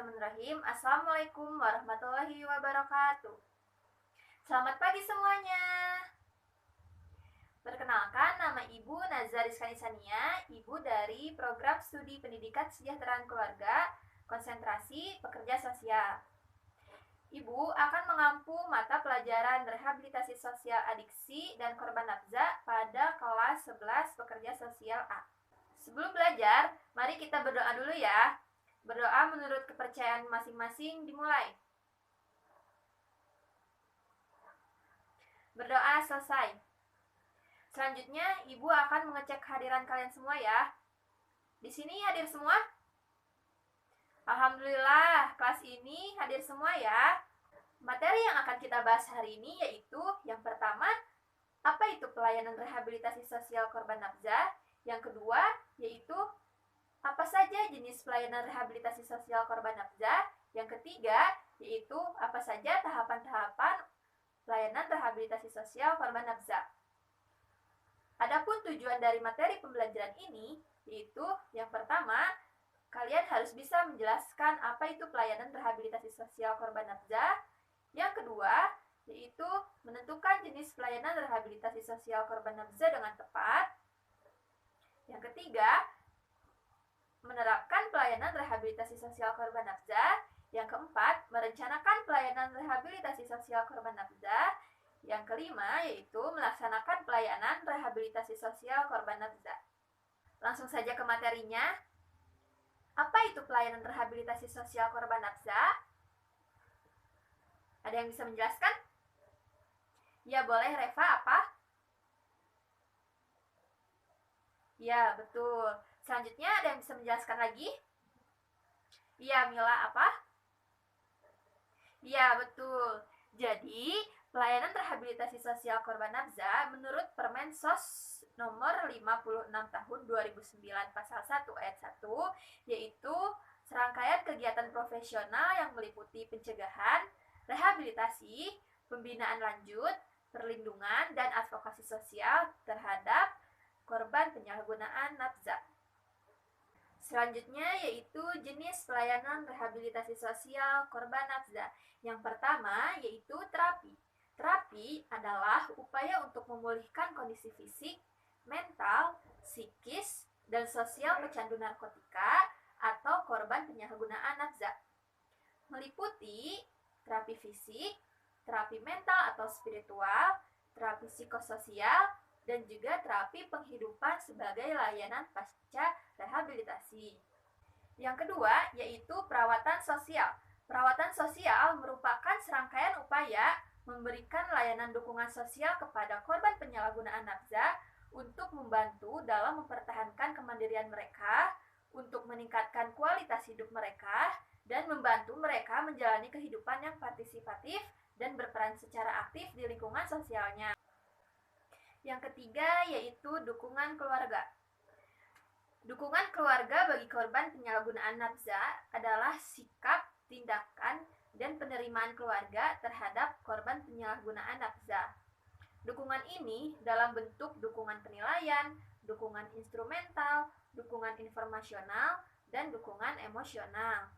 Bismillahirrahmanirrahim. Assalamualaikum warahmatullahi wabarakatuh. Selamat pagi semuanya. Perkenalkan, nama Ibu Nazariska Nisania, Ibu dari Program Studi Pendidikan Kesejahteraan Keluarga, Konsentrasi Pekerja Sosial. Ibu akan mengampu mata pelajaran Rehabilitasi Sosial Adiksi dan Korban Nafza pada kelas 11 Pekerja Sosial A. Sebelum belajar, mari kita berdoa dulu ya. Berdoa menurut kepercayaan masing-masing dimulai. Berdoa selesai. Selanjutnya, Ibu akan mengecek kehadiran kalian semua ya. Di sini hadir semua? Alhamdulillah, kelas ini hadir semua ya. Materi yang akan kita bahas hari ini yaitu yang pertama, apa itu pelayanan rehabilitasi sosial korban nafza? Yang kedua, yaitu apa saja jenis pelayanan rehabilitasi sosial korban nafza? Yang ketiga, yaitu apa saja tahapan-tahapan pelayanan rehabilitasi sosial korban nafza. Adapun tujuan dari materi pembelajaran ini, yaitu yang pertama, kalian harus bisa menjelaskan apa itu pelayanan rehabilitasi sosial korban nafza. Yang kedua, yaitu menentukan jenis pelayanan rehabilitasi sosial korban nafza dengan tepat. Yang ketiga, menerapkan pelayanan rehabilitasi sosial korban nafza. Yang keempat, merencanakan pelayanan rehabilitasi sosial korban nafza. Yang kelima, yaitu melaksanakan pelayanan rehabilitasi sosial korban nafza. Langsung saja ke materinya. Apa itu pelayanan rehabilitasi sosial korban nafza? Ada yang bisa menjelaskan? Ya, boleh Reva, apa? Ya, betul. Selanjutnya ada yang bisa menjelaskan lagi? Iya, Mila, apa? Iya, betul. Jadi, pelayanan rehabilitasi sosial korban nafza menurut Permensos nomor 56 tahun 2009 pasal 1 ayat 1, yaitu serangkaian kegiatan profesional yang meliputi pencegahan, rehabilitasi, pembinaan lanjut, perlindungan, dan advokasi sosial terhadap korban penyalahgunaan nafza. Selanjutnya yaitu jenis pelayanan rehabilitasi sosial korban nafza. Yang pertama yaitu terapi. Terapi adalah upaya untuk memulihkan kondisi fisik, mental, psikis, dan sosial pecandu narkotika atau korban penyalahgunaan nafza. Meliputi terapi fisik, terapi mental atau spiritual, terapi psikososial, dan juga terapi penghidupan sebagai layanan pasca rehabilitasi. Yang kedua, yaitu perawatan sosial. Perawatan sosial merupakan serangkaian upaya memberikan layanan dukungan sosial kepada korban penyalahgunaan nafza untuk membantu dalam mempertahankan kemandirian mereka, untuk meningkatkan kualitas hidup mereka, dan membantu mereka menjalani kehidupan yang partisipatif dan berperan secara aktif di lingkungan sosialnya. Yang ketiga yaitu dukungan keluarga. Dukungan keluarga bagi korban penyalahgunaan nafza adalah sikap, tindakan, dan penerimaan keluarga terhadap korban penyalahgunaan nafza. Dukungan ini dalam bentuk dukungan penilaian, dukungan instrumental, dukungan informasional, dan dukungan emosional.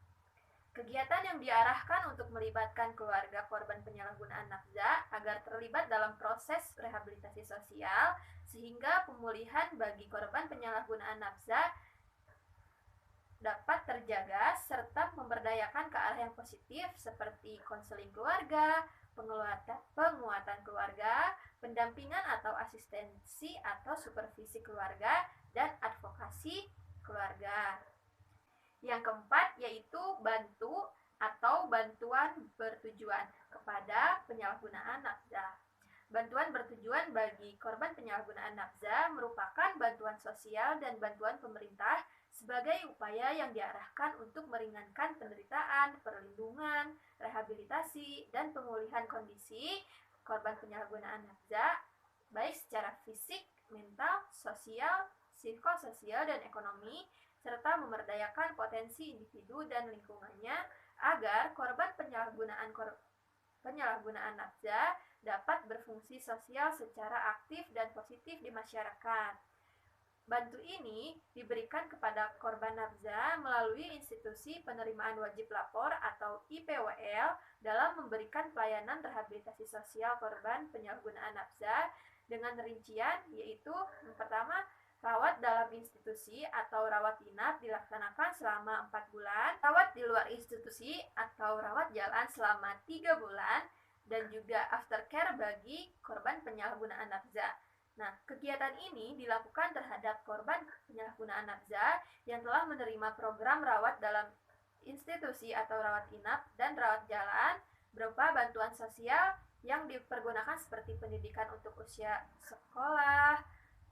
Kegiatan yang diarahkan untuk melibatkan keluarga korban penyalahgunaan nafza agar terlibat dalam proses rehabilitasi sosial sehingga pemulihan bagi korban penyalahgunaan nafza dapat terjaga serta memberdayakan ke arah yang positif seperti konseling keluarga, penguatan keluarga, pendampingan atau asistensi atau supervisi keluarga, dan advokasi keluarga. Yang keempat yaitu bantu atau bantuan bertujuan kepada penyalahgunaan nafza. Bantuan bertujuan bagi korban penyalahgunaan nafza merupakan bantuan sosial dan bantuan pemerintah sebagai upaya yang diarahkan untuk meringankan penderitaan, perlindungan, rehabilitasi, dan pemulihan kondisi korban penyalahgunaan nafza baik secara fisik, mental, sosial, psikososial, dan ekonomi, serta memberdayakan potensi individu dan lingkungannya agar korban penyalahgunaan nafza dapat berfungsi sosial secara aktif dan positif di masyarakat. Bantu ini diberikan kepada korban nafza melalui institusi penerimaan wajib lapor atau IPWL dalam memberikan pelayanan rehabilitasi sosial korban penyalahgunaan nafza dengan rincian yaitu yang pertama, rawat dalam institusi atau rawat inap dilaksanakan selama 4 bulan, rawat di luar institusi atau rawat jalan selama 3 bulan, dan juga aftercare bagi korban penyalahgunaan nafza. Nah, kegiatan ini dilakukan terhadap korban penyalahgunaan nafza yang telah menerima program rawat dalam institusi atau rawat inap dan rawat jalan berupa bantuan sosial yang dipergunakan seperti pendidikan untuk usia sekolah,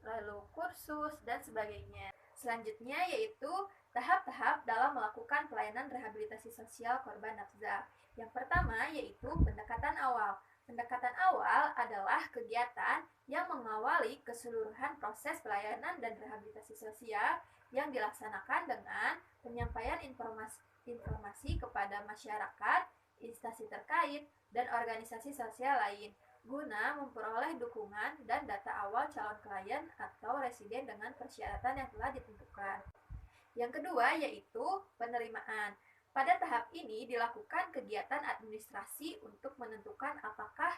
lalu kursus, dan sebagainya. Selanjutnya yaitu tahap-tahap dalam melakukan pelayanan rehabilitasi sosial korban nafza. Yang pertama yaitu pendekatan awal. Pendekatan awal adalah kegiatan yang mengawali keseluruhan proses pelayanan dan rehabilitasi sosial yang dilaksanakan dengan penyampaian informasi kepada masyarakat, instansi terkait, dan organisasi sosial lain guna memperoleh dukungan dan data awal calon klien atau residen dengan persyaratan yang telah ditentukan. Yang kedua yaitu penerimaan. Pada tahap ini dilakukan kegiatan administrasi untuk menentukan apakah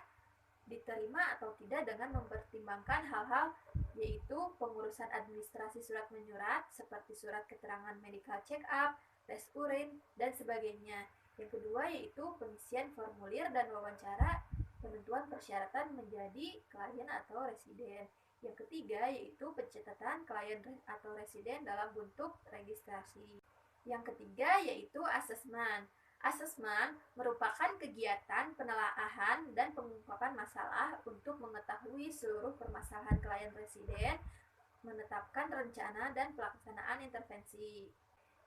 diterima atau tidak dengan mempertimbangkan hal-hal yaitu pengurusan administrasi surat menyurat seperti surat keterangan medical check up, tes urin, dan sebagainya. Yang kedua yaitu pengisian formulir dan wawancara penentuan persyaratan menjadi klien atau residen. Yang ketiga yaitu pencatatan klien atau residen dalam bentuk registrasi. Yang ketiga yaitu asesmen. Asesmen merupakan kegiatan penelaahan dan pengungkapan masalah untuk mengetahui seluruh permasalahan klien residen, menetapkan rencana dan pelaksanaan intervensi.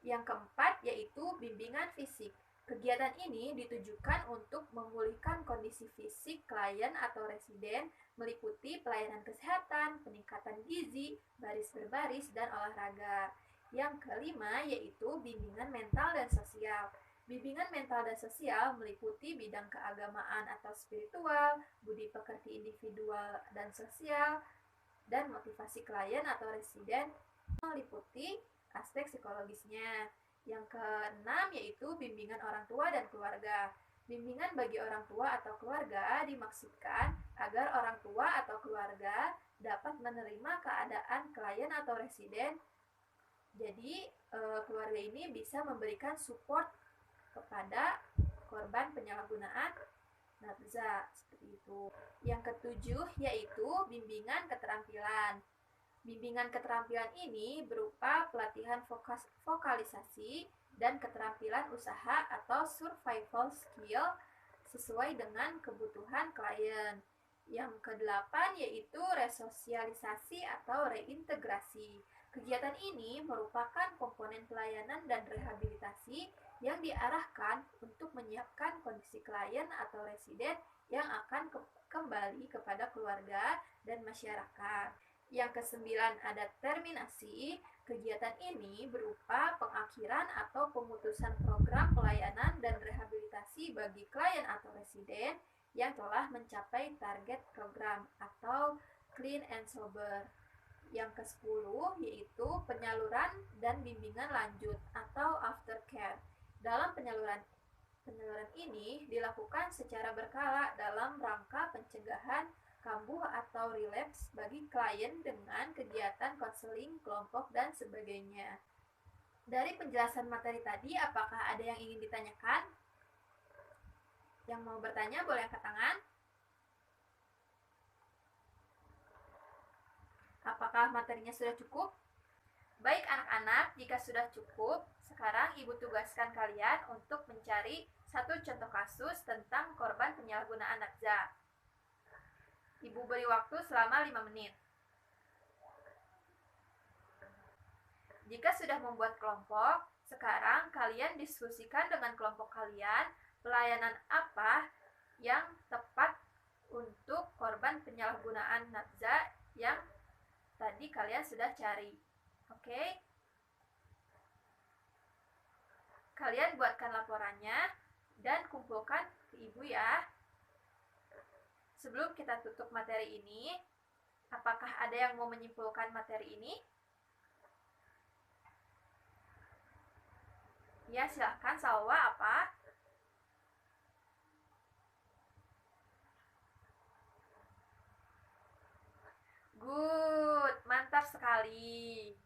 Yang keempat yaitu bimbingan fisik. Kegiatan ini ditujukan untuk memulihkan kondisi fisik klien atau residen, meliputi pelayanan kesehatan, peningkatan gizi, baris berbaris, dan olahraga. Yang kelima yaitu bimbingan mental dan sosial. Bimbingan mental dan sosial meliputi bidang keagamaan atau spiritual, budi pekerti individual dan sosial, dan motivasi klien atau residen meliputi aspek psikologisnya. Yang keenam yaitu bimbingan orang tua dan keluarga. Bimbingan bagi orang tua atau keluarga dimaksudkan agar orang tua atau keluarga dapat menerima keadaan klien atau residen. Jadi, keluarga ini bisa memberikan support kepada korban penyalahgunaan nafza seperti itu. Yang ketujuh yaitu bimbingan keterampilan. Bimbingan keterampilan ini berupa pelatihan vokalisasi dan keterampilan usaha atau survival skill sesuai dengan kebutuhan klien. Yang kedelapan yaitu resosialisasi atau reintegrasi. Kegiatan ini merupakan komponen pelayanan dan rehabilitasi yang diarahkan untuk menyiapkan kondisi klien atau residen yang akan kembali kepada keluarga dan masyarakat. Yang kesembilan ada terminasi. Kegiatan ini berupa pengakhiran atau pemutusan program pelayanan dan rehabilitasi bagi klien atau residen yang telah mencapai target program atau clean and sober. Yang ke-10 yaitu penyaluran dan bimbingan lanjut atau aftercare. Dalam penyaluran ini dilakukan secara berkala dalam rangka pencegahan kambuh atau relapse bagi klien dengan kegiatan konseling kelompok dan sebagainya. Dari penjelasan materi tadi, apakah ada yang ingin ditanyakan? Yang mau bertanya boleh angkat tangan. Apakah materinya sudah cukup? Baik anak-anak, jika sudah cukup, sekarang Ibu tugaskan kalian untuk mencari satu contoh kasus tentang korban penyalahgunaan nafza. Ibu beri waktu selama 5 menit. Jika sudah membuat kelompok, sekarang kalian diskusikan dengan kelompok kalian pelayanan apa yang tepat untuk korban penyalahgunaan nafza yang tadi kalian sudah cari. Oke? Kalian buatkan laporannya dan kumpulkan ke Ibu ya. Sebelum kita tutup materi ini, apakah ada yang mau menyimpulkan materi ini? Ya, silahkan. Salwa apa? Good, mantap sekali.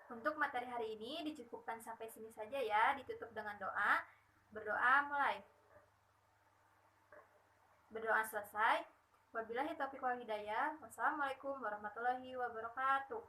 Untuk materi hari ini dicukupkan sampai sini saja ya, ditutup dengan doa. Berdoa mulai. Berdoa selesai. Wabillahi taufiq wal hidayah. Wassalamualaikum warahmatullahi wabarakatuh.